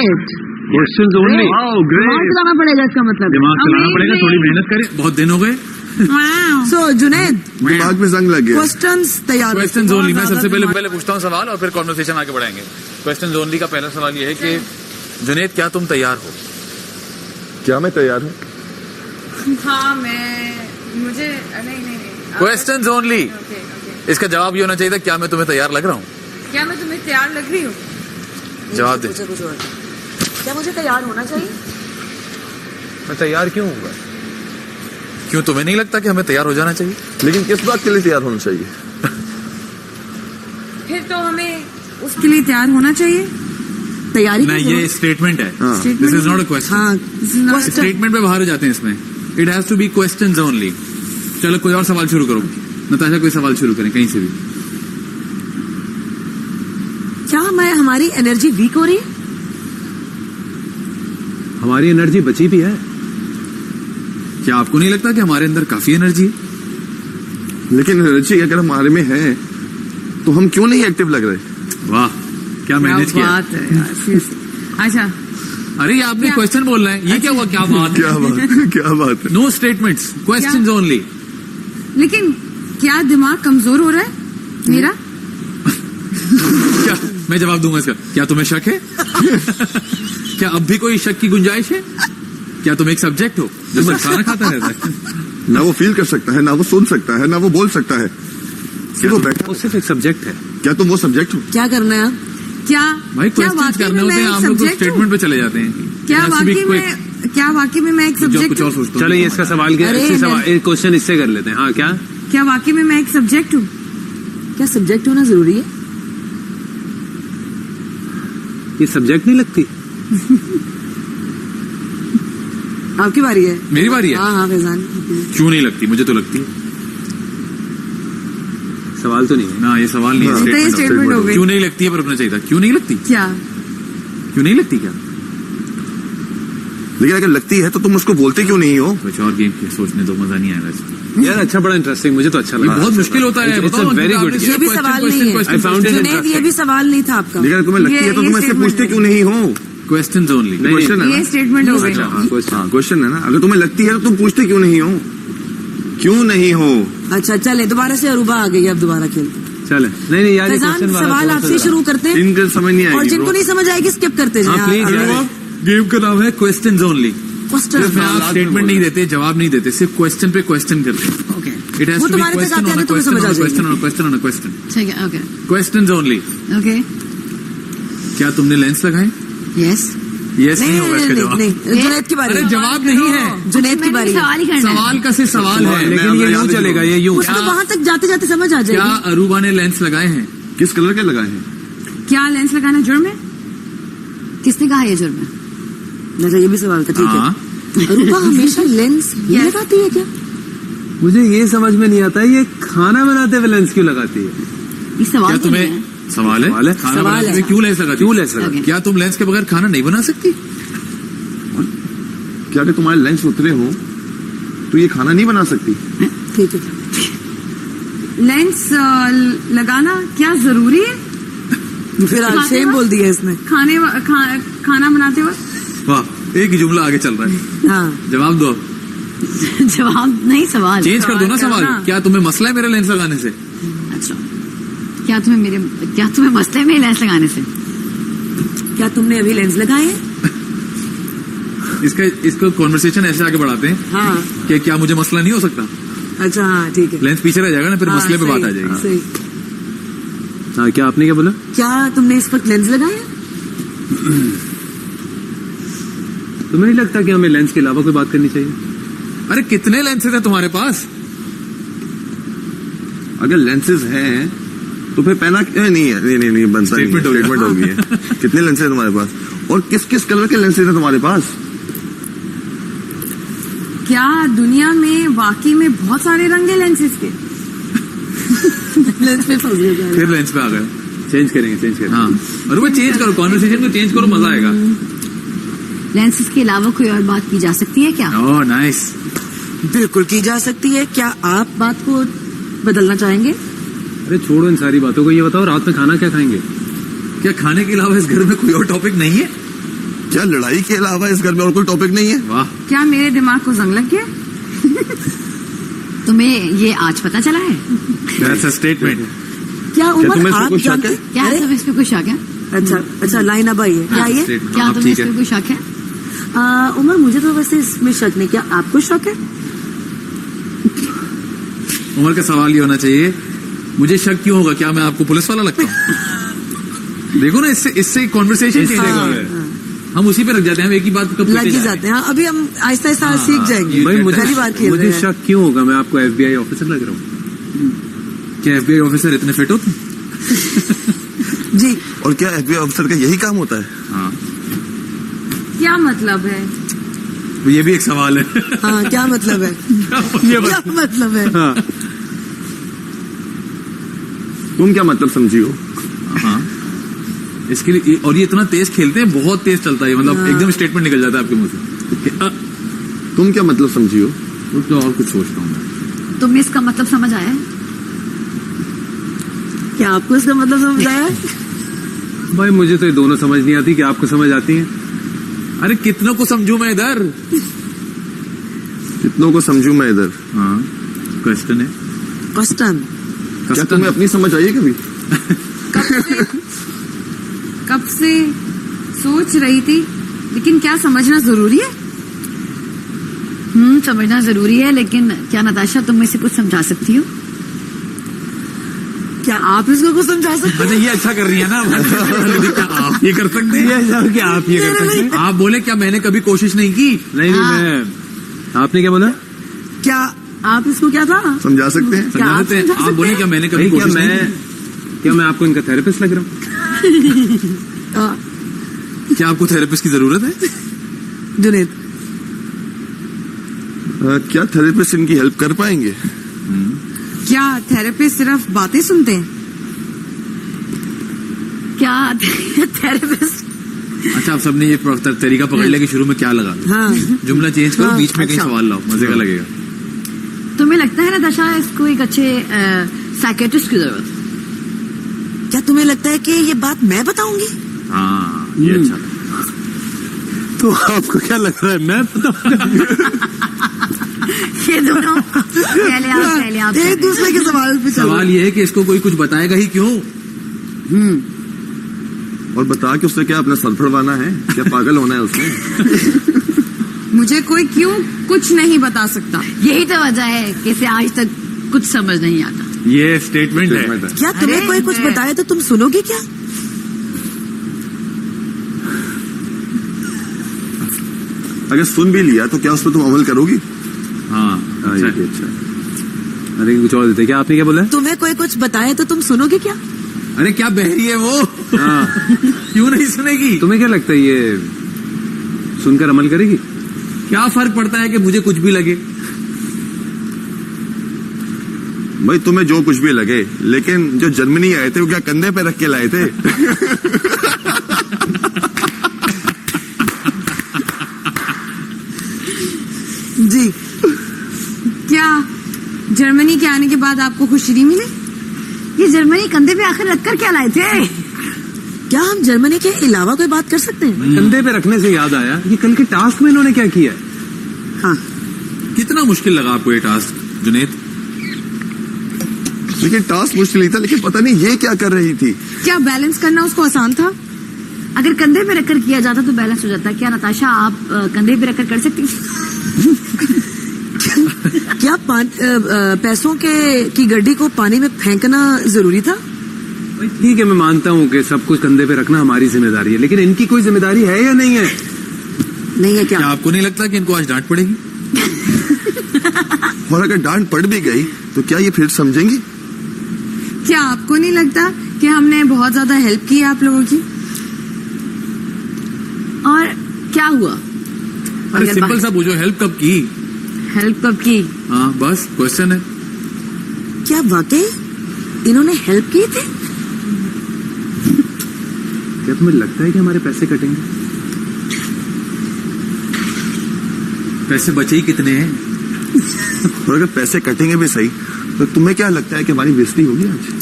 Question only. दिमाग चलाना पड़ेगा इसका मतलब। दिमाग चलाना पड़ेगा, थोड़ी मेहनत करें, बहुत दिन हो गए। सो जुनैद, दिमाग में जंग लग गया। क्वेश्चंस तैयार। Question only. मैं सबसे पहले पूछता हूँ सवाल और फिर कॉन्वर्सेशन आगे बढ़ाएंगे। क्वेश्चन ओनली का पहला सवाल ये है कि जुनैद, क्या तुम तैयार हो? क्या मैं तैयार हूँ? हाँ, मुझे नहीं। Question only. इसका जवाब ये होना चाहिए था, क्या मैं तुम्हें तैयार लग रहा हूँ? क्या मैं तुम्हें तैयार लग रही हूँ? जवाब दे। क्या मुझे तैयार होना चाहिए? मैं तैयार क्यों हूँ? क्यों तुम्हें नहीं लगता कि हमें तैयार हो जाना चाहिए? लेकिन किस बात के लिए तैयार होना चाहिए? फिर तो हमें उसके लिए तैयार होना चाहिए। तैयारी नहीं, ये स्टेटमेंट है। हाँ। This is not a question. हाँ, स्टेटमेंट पे बाहर हो जाते हैं इसमें। It has to be question only. चलो कोई और सवाल शुरू करो। नताशा, कोई सवाल शुरू करें कहीं से भी। क्या हमारी एनर्जी वीक हो रही है? हमारी एनर्जी बची भी है। क्या आपको नहीं लगता कि हमारे अंदर काफी एनर्जी है? लेकिन एनर्जी अगर हमारे में है तो हम क्यों नहीं एक्टिव लग रहे? वाह, क्या मैनेज किया। बात है यार, seriously। अच्छा, अरे ये आपने क्वेश्चन बोलना है। ये क्या हुआ? क्या बात क्या बात है? No statements, question only. लेकिन क्या दिमाग कमजोर हो रहा है मेरा? क्या मैं जवाब दूंगा इसका? क्या तुम्हें शक है? क्या अब भी कोई शक की गुंजाइश है? क्या तुम एक सब्जेक्ट हो जो सिर्फ खाना खाता रहता है? ना वो फील कर सकता है, ना वो सुन सकता है, ना वो बोल सकता है। सिर्फ वो बैठा। वो सिर्फ एक सब्जेक्ट है। क्या तुम वो सब्जेक्ट हो? क्या करना है? क्या भाई क्या क्वेश्चन वाकई करने में होते मैं हैं, एक हम लोग तो सब्जेक्ट हूँ? स्टेटमेंट पे चले जाते हैं। क्या It has to be quick। वाकई में मैं एक जब सब्जेक्ट कुछ और हूँ? सोचता हूँ। चलो ये इसका सवाल क्या अरे, एक क्वेश्चन इससे कर लेते हैं। हाँ, क्या वाकई में मैं एक सब्जेक्ट हूँ? क्या सब्जेक्ट होना जरूरी है? ये सब्जेक्ट नहीं लगती? आपकी बारी है। मेरी बारी है। हाँ फैजान। क्यों नहीं लगती? मुझे तो लगती है। सवाल तो नहीं है ना, ये सवाल नहीं है, हाँ। तो ये स्टेटमेंट हो गई। क्यों नहीं लगती है पर रुकना चाहिए था। क्यों नहीं लगती? क्या? क्यों नहीं लगती? क्या लेकिन अगर लगती है तो तुम उसको बोलते क्यों नहीं हो? कुछ और गेम सोचने दो, मजा नहीं आएगा इसमें। यार। अच्छा, बड़ा इंटरेस्टिंग, मुझे तो अच्छा ये लगा। बहुत मुश्किल होता है। It's a बताओ, very good आपने game। ये भी question, सवाल question, नहीं है। question, I found it question, Junaid, ये भी सवाल नहीं था आपका। लेकिन अगर तुम्हें लगती है तो तुम ऐसे statement पूछते है। क्यों नहीं हो? Questions only। क्वेश्चन है ये ना? स्टेटमेंट हो गई। अच्छा, हाँ, question। हाँ, क्वेश्चन है ना। अगर तुम्हें लगती है तो तुम पूछते क्यों नहीं हो? क्यों नहीं हो? अच्छा चले, दोबारा से अरूबा आ गई, अब दोबारा खेलते। चले। नहीं यार, ये फैजान, क्वेश्चन वाला सवाल थोड़ा सा आपसे ज़रा- शुरू करते हैं इनके समझ नहीं और आएगी जिनको bro। नहीं समझ आएगी स्किप करते जाएं। हाँ, please, अरूबा, यार। गेम का नाम है क्वेश्चन ओनली। क्वेश्चन। इसमें आप स्टेटमेंट नहीं देते, जवाब नहीं देते, सिर्फ क्वेश्चन पे क्वेश्चन करते हैं। ओके, इट हैज वो टू बी तुम्हारे तक क्वेश्चन आते ऑन आते अ तुम्हें क्वेश्चन समझ आ ऑन अ जाएगी। Question on a question on a question. ठीक है, ओके क्वेश्चन ओनली। ओके। क्या तुमने लेंस लगाए? यस। यस नहीं होगा इसका जवाब। नहीं, जुनैद की बारी। अरे जवाब नहीं है, जुनैद की बारी। सवाल ही करना है। सवाल का सिर्फ सवाल है। लेकिन ये यूं चलेगा, ये यूं। उसको वहां तक जाते जाते समझ आ क्या जाएगी। अरूबा ने लेंस लगाए हैं? किस कलर के लगाए हैं? क्या लेंस लगाना जुर्म है? किसने कहा ये जुर्म है? अच्छा, ये भी सवाल था। ठीक हाँ। है। अरूबा हमेशा लेंस ये लगाती है क्या? मुझे ये समझ में नहीं आता, ये खाना बनाते हुए लेंस क्यों लगाती है? ये सवाल क्या तो नहीं है। तुम्हें सवाल है? सवाल है। खाना सवाल बनाते है। हुए क्यों लेंस लगाती? क्यों लेंस लगाती? Okay. क्या तुम लेंस के बगैर खाना नहीं बना सकती? क्या अगर तुम्हारे लेंस उतरे हो तो ये खाना नहीं बना सकती? ठीक है। लेंस लगाना क्या जरूरी है फिर सेम बोल दिया इसने। खाना बनाते वक्त? वाह, एक ही जुमला आगे चल रहा है। हाँ, जवाब दो। जवाब नहीं, सवाल चेंज कर दो ना सवाल। करना। क्या तुम्हें मसला है मेरे लेंस लगाने से? अच्छा, क्या तुम्हें मसले में लेंस लगाने से? क्या तुमने अभी लेंस लगाए हैं? इसको कॉन्वर्सेशन ऐसे आगे बढ़ाते हैं हाँ, कि क्या मुझे मसला नहीं हो सकता? अच्छा हाँ ठीक है। लेंस पीछे रह जाएगा ना, फिर हाँ, मसले पे बात आ सही, जाएगी। सही। हाँ, क्या आपने क्या बोला? क्या तुमने इस वक्त लेंस लगाए हैं? तुम्हें नहीं लगता कि हमें लेंस के अलावा कोई बात करनी चाहिए? अरे कितने लेंसेज हैं तुम्हारे पास? अगर लेंसेज हैं तो फिर पहना नहीं है। नहीं बनता नहीं। Statement हो गया। स्टेटमेंट हो गई है। कितने लेंसेज हैं तुम्हारे पास और किस किस कलर के लेंसेज हैं तुम्हारे पास? क्या दुनिया में वाकई में बहुत सारे रंग हैं लेंसेज के? लेंस पे फंस गया। फिर लेंस पे आ गए। चेंज करेंगे। हाँ, अरे वो चेंज करो, कॉन्वर्सेशन को चेंज करो, मजा आएगा। लेंसेज के अलावा कोई और बात की जा सकती है क्या? Oh nice. बिल्कुल की जा सकती है। क्या आप बात को बदलना चाहेंगे? अरे छोड़ो इन सारी बातों को, ये बताओ रात में खाना क्या खाएंगे? क्या खाने के अलावा इस घर में कोई और टॉपिक नहीं है? क्या लड़ाई के अलावा इस घर में और कोई टॉपिक नहीं है? वाह, क्या मेरे दिमाग को जंग लग गया? तुम्हें ये आज पता चला है? That's a statement. क्या उमर तुम्हें आप कुछ शक जानते है? क्या अरे, तुम्हें इस पे कोई शक है? अच्छा लाइन अब आई है, क्या ये? क्या तुम्हें इस पे कोई शक है? उमर मुझे तो वैसे इसमें शक नहीं, क्या आपको शक है? उमर का सवाल ये होना चाहिए, मुझे शक क्यों होगा? क्या मैं आपको पुलिस वाला लगता हूँ? देखो ना, इससे कॉन्वर्सेशन चेंज होगा। हम उसी पे रख जाते हैं, हम एक ही बात कब लग ही जाते हैं। हाँ, अभी हम आहिस्ता आहिस्ता सीख जाएंगे। भाई पहली बार खेल रहे मुझे हैं। शक क्यों होगा? मैं आपको FBI ऑफिसर लग रहा हूँ। क्या FBI ऑफिसर इतने फिट होते? जी, और क्या FBI ऑफिसर का यही काम होता है? हाँ, क्या मतलब है? ये भी एक सवाल है। हाँ क्या मतलब है? क्या मतलब है? हाँ, तुम क्या मतलब समझी हो? हाँ, इसके लिए और ये इतना तेज खेलते हैं, बहुत तेज चलता है, मतलब एकदम स्टेटमेंट निकल जाता है आपके मुंह से। तुम क्या मतलब समझी हो? तो और कुछ सोचता हूँ मैं। तुम्हें इसका मतलब समझ आया है? क्या आपको इसका मतलब समझ आया है? भाई मुझे तो ये दोनों समझ नहीं आती, कि आपको समझ आती है? अरे कितनों को समझू मैं इधर? कितनों को समझू मैं इधर? हाँ, क्वेश्चन है। क्वेश्चन क्या तुम्हें अपनी समझ आई है कभी? कब से सोच रही थी, लेकिन क्या समझना जरूरी है? समझना जरूरी है, लेकिन क्या नताशा तुम में से कुछ समझा सकती हो? क्या आप इसको कुछ समझा सकते अच्छा, ये अच्छा कर रही है ना? क्या आप ये कर सकते हैं? क्या आप ये कर सकते हैं? आप बोले क्या मैंने कभी कोशिश नहीं की? नहीं मैं, आपने क्या बोला? हैं? क्या आप इसको क्या था? समझा सकते हैं? क्या आप समझाते हैं? समझा आप बोले सकते क्या मैंने कभी नहीं, क्या कोशिश नहीं मैं की? क्या मैं आपको इनका थेरेपिस्ट लग रहा हूँ? हाँ, क्या आपको थेरेपिस्ट की जरूरत है? जुनेद क्या थेरेपिस्ट इनकी हेल्प कर पाएंगे? क्या थेरेपिस्ट सिर्फ बातें सुनते हैं? क्या थेरेपिस्ट? अच्छा, आप सबने ये तरीका पकड़ लिया कि शुरू में क्या लगा, हाँ जुमला चेंज करो, हाँ, बीच में कहीं अच्छा। सवाल लाओ, मजे का लगेगा। तुम्हें लगता है नताशा इसको एक अच्छे साइकेट्रिस्ट की जरूरत है? क्या तुम्हें लगता है कि ये बात मैं बताऊंगी? हाँ, ये अच्छा था। तो आपको क्या लग रहा है मैं ये दोनों पहले आप एक दूसरे के सवाल पे चलो। सवाल ये है कि इसको कोई कुछ बताएगा ही क्यों? और बता कि उससे क्या अपना सर फड़वाना है? क्या पागल होना है उसने? मुझे कोई क्यों कुछ नहीं बता सकता। यही तो वजह है कि इसे आज तक कुछ समझ नहीं आता। ये स्टेटमेंट है। क्या तुम्हें अरे, कोई कुछ बताए तो तुम सुनोगे क्या? अगर सुन भी लिया तो क्या उस पर तुम अमल करोगी? हाँ, हाँ, अच्छा ये भी है। अच्छा है। अरे कुछ और देते क्या? आपने क्या बोला? तुम्हें कोई कुछ बताए तो तुम सुनोगे क्या? अरे क्या बहरी है वो? हाँ, क्यों नहीं सुनेगी? तुम्हें क्या लगता है ये सुनकर अमल करेगी? क्या फर्क पड़ता है कि मुझे कुछ भी लगे? भाई तुम्हें जो कुछ भी लगे, लेकिन जो जर्मनी आए थे वो क्या कंधे पे रख के लाए थे? जी, क्या जर्मनी के आने के बाद आपको खुशी नहीं मिली? ये जर्मनी कंधे पे आखिर रखकर क्या लाए थे? क्या हम जर्मनी के अलावा कोई बात कर सकते हैं? कंधे पे रखने से याद आया, ये कल के टास्क में इन्होंने क्या किया है? हाँ, कितना मुश्किल लगा आपको ये टास्क, जुनेद? लेकिन टास्क मुश्किल ही था, लेकिन पता नहीं ये क्या कर रही थी। क्या बैलेंस करना उसको आसान था? अगर कंधे पे रखकर किया जाता तो बैलेंस हो जाता। क्या नताशा आप कंधे पे रखकर कर सकती? क्या पैसों की गड्डी को पानी में फेंकना जरूरी था? भाई ठीक है, मैं मानता हूँ कि सब कुछ कंधे पे रखना हमारी जिम्मेदारी है, लेकिन इनकी कोई जिम्मेदारी है या नहीं है? नहीं है क्या? क्या आपको नहीं लगता कि इनको आज डांट पड़ेगी? और अगर डांट पड़ भी गई तो क्या ये फिर समझेंगी? क्या आपको नहीं लगता कि हमने बहुत ज्यादा हेल्प की है आप लोगों की? और क्या हुआ? अरे अगर सिंपल सा पूछो, हेल्प कब की? हेल्प कब की? हाँ, बस क्वेश्चन है। क्या वाकई इन्होंने हेल्प की थी? क्या तुम्हें लगता है कि हमारे पैसे कटेंगे? पैसे बचे ही कितने हैं? और अगर पैसे कटेंगे भी सही, तो तुम्हें क्या लगता है कि हमारी बेइज्जती होगी आज?